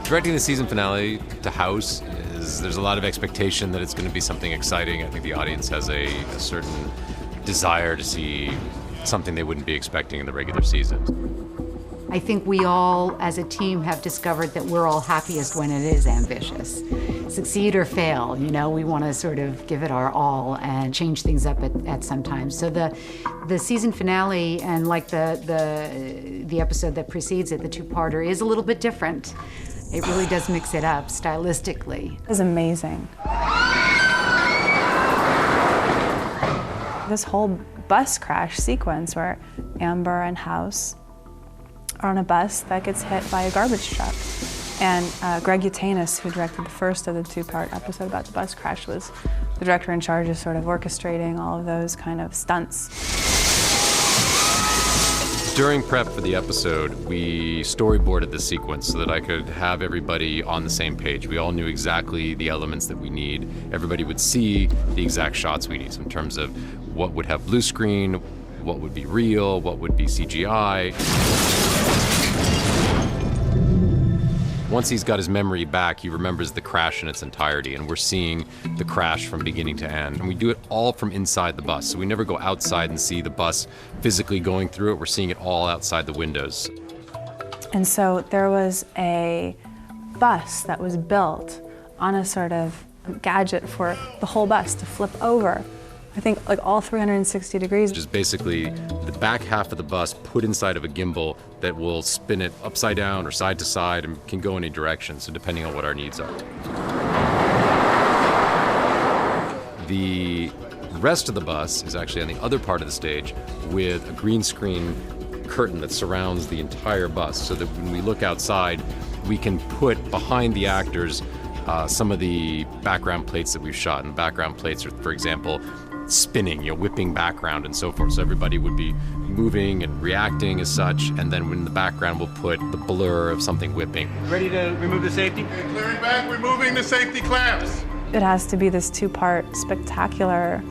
Directing the season finale to House there's a lot of expectation that it's going to be something exciting. I think the audience has a certain desire to see something they wouldn't be expecting in the regular season. I think we all, as a team, have discovered that we're all happiest when it is ambitious. Succeed or fail, you know, we want to sort of give it our all and change things up at some time. So the season finale and like the episode that precedes it, the two-parter, is a little bit different. It really does mix it up stylistically. It was amazing. This whole bus crash sequence where Amber and House are on a bus that gets hit by a garbage truck. And Gregory House, who directed the first of the two-part episode about the bus crash, was the director in charge of sort of orchestrating all of those kind of stunts. During prep for the episode, we storyboarded the sequence so that I could have everybody on the same page. We all knew exactly the elements that we need. Everybody would see the exact shots we need, so in terms of what would have blue screen, what would be real, what would be CGI. Once he's got his memory back, he remembers the crash in its entirety, and we're seeing the crash from beginning to end. And we do it all from inside the bus, so we never go outside and see the bus physically going through it. We're seeing it all outside the windows. And so there was a bus that was built on a sort of gadget for the whole bus to flip over. I think like all 360 degrees. Just basically the back half of the bus put inside of a gimbal that will spin it upside down or side to side and can go any direction, so depending on what our needs are. The rest of the bus is actually on the other part of the stage with a green screen curtain that surrounds the entire bus, so that when we look outside, we can put behind the actors some of the background plates that we've shot. And the background plates are, for example, spinning, whipping background and so forth. So everybody would be moving and reacting as such, and then in the background we'll put the blur of something whipping. Ready to remove the safety? Okay, clearing back, removing the safety clamps. It has to be this two-part spectacular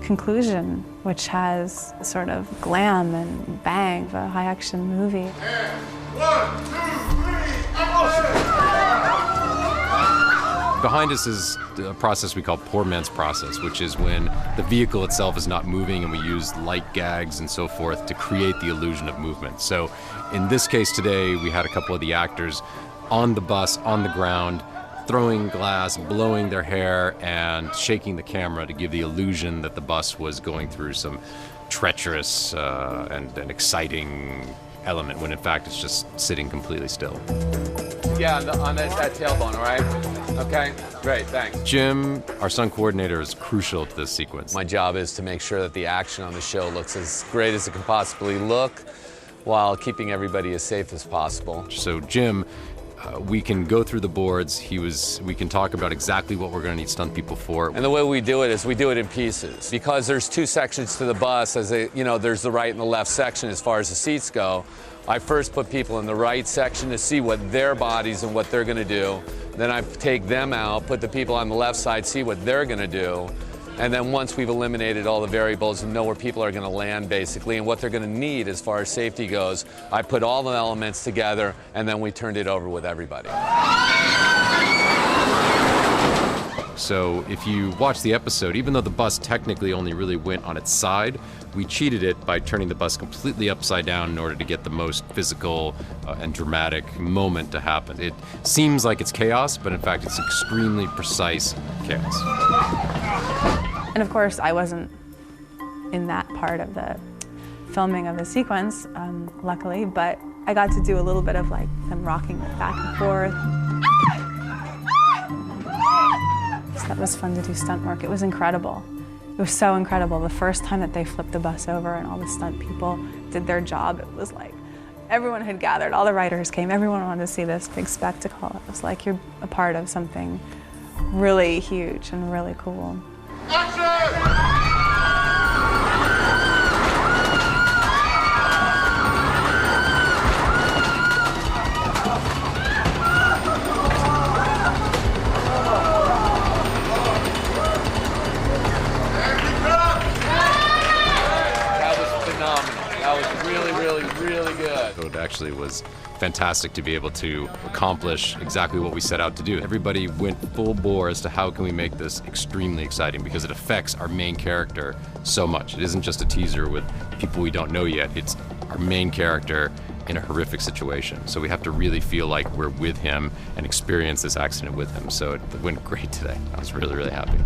conclusion, which has sort of glam and bang of a high-action movie. And 1, 2, 3, action! Behind us is a process we call poor man's process, which is when the vehicle itself is not moving and we use light gags and so forth to create the illusion of movement. So in this case today, we had a couple of the actors on the bus, on the ground, throwing glass, blowing their hair, and shaking the camera to give the illusion that the bus was going through some treacherous and exciting element, when in fact it's just sitting completely still. Yeah, on that tailbone, all right? Okay, great, thanks. Jim, our stunt coordinator, is crucial to this sequence. My job is to make sure that the action on the show looks as great as it can possibly look while keeping everybody as safe as possible. So Jim, we can go through the boards. We can talk about exactly what we're going to need stunt people for. And the way we do it is we do it in pieces. Because there's two sections to the bus, there's the right and the left section as far as the seats go. I first put people in the right section to see what their bodies and what they're going to do. Then I take them out, put the people on the left side, see what they're going to do. And then once we've eliminated all the variables and know where people are going to land, basically, and what they're going to need as far as safety goes, I put all the elements together, and then we turned it over with everybody. So if you watch the episode, even though the bus technically only really went on its side, we cheated it by turning the bus completely upside down in order to get the most physical and dramatic moment to happen. It seems like it's chaos, but in fact it's extremely precise chaos. And of course, I wasn't in that part of the filming of the sequence, luckily, but I got to do a little bit of like them rocking it back and forth. So that was fun to do stunt work. It was incredible. It was so incredible. The first time that they flipped the bus over and all the stunt people did their job, it was like everyone had gathered, all the writers came, everyone wanted to see this big spectacle. It was like you're a part of something really huge and really cool. Action! actually was fantastic to be able to accomplish exactly what we set out to do. Everybody went full bore as to how can we make this extremely exciting, because it affects our main character so much. It isn't just a teaser with people we don't know yet. It's our main character in a horrific situation. So we have to really feel like we're with him and experience this accident with him. So it went great today. I was really, really happy.